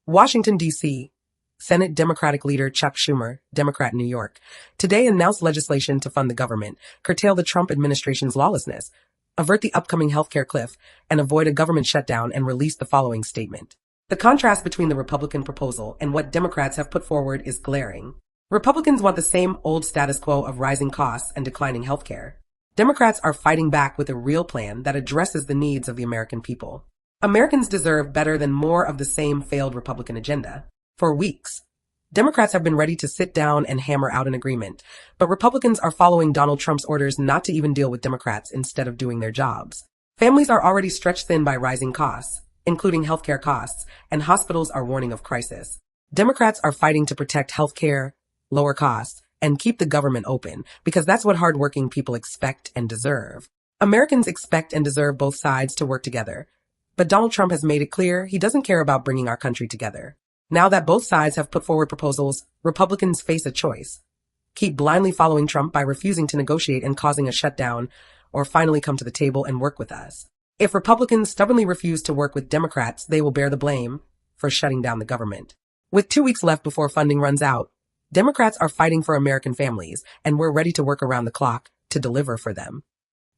Washington, D.C. Senate Democratic leader Chuck Schumer, Democrat, New York, today announced legislation to fund the government, curtail the Trump administration's lawlessness, avert the upcoming healthcare cliff, and avoid a government shutdown, and released the following statement. The contrast between the Republican proposal and what Democrats have put forward is glaring. Republicans want the same old status quo of rising costs and declining healthcare. Democrats are fighting back with a real plan that addresses the needs of the American people. Americans deserve better than more of the same failed Republican agenda. For weeks, Democrats have been ready to sit down and hammer out an agreement, but Republicans are following Donald Trump's orders not to even deal with Democrats instead of doing their jobs. Families are already stretched thin by rising costs, including healthcare costs, and hospitals are warning of crisis. Democrats are fighting to protect healthcare, lower costs, and keep the government open, because that's what hardworking people expect and deserve. Americans expect and deserve both sides to work together, but Donald Trump has made it clear he doesn't care about bringing our country together. Now that both sides have put forward proposals, Republicans face a choice. Keep blindly following Trump by refusing to negotiate and causing a shutdown, or finally come to the table and work with us. If Republicans stubbornly refuse to work with Democrats, they will bear the blame for shutting down the government. With 2 weeks left before funding runs out, Democrats are fighting for American families, and we're ready to work around the clock to deliver for them.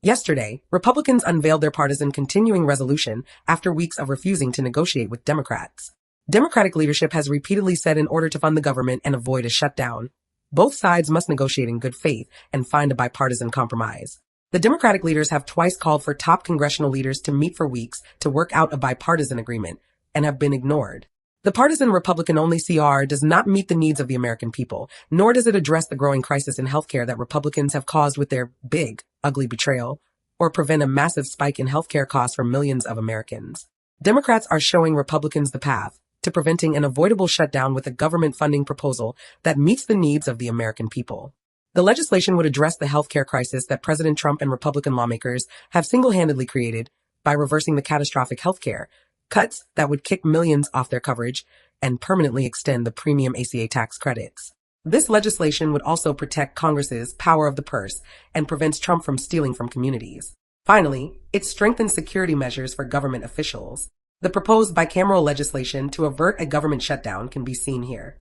Yesterday, Republicans unveiled their partisan continuing resolution after weeks of refusing to negotiate with Democrats. Democratic leadership has repeatedly said in order to fund the government and avoid a shutdown, both sides must negotiate in good faith and find a bipartisan compromise. The Democratic leaders have twice called for top congressional leaders to meet for weeks to work out a bipartisan agreement and have been ignored. The partisan Republican-only CR does not meet the needs of the American people, nor does it address the growing crisis in healthcare that Republicans have caused with their big, ugly betrayal, or prevent a massive spike in healthcare costs for millions of Americans. Democrats are showing Republicans the path to preventing an avoidable shutdown with a government funding proposal that meets the needs of the American people. The legislation would address the healthcare crisis that President Trump and Republican lawmakers have single-handedly created by reversing the catastrophic healthcare cuts that would kick millions off their coverage and permanently extend the premium ACA tax credits. This legislation would also protect Congress's power of the purse and prevents Trump from stealing from communities. Finally, it strengthens security measures for government officials. The proposed bicameral legislation to avert a government shutdown can be seen here.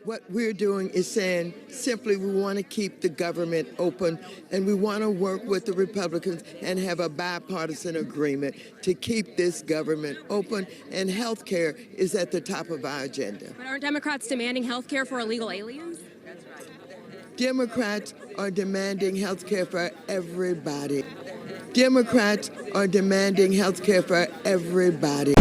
What we're doing is saying simply we want to keep the government open, and we want to work with the Republicans and have a bipartisan agreement to keep this government open, and health care is at the top of our agenda. But aren't Democrats demanding health care for illegal aliens? Democrats are demanding health care for everybody. Democrats are demanding health care for everybody.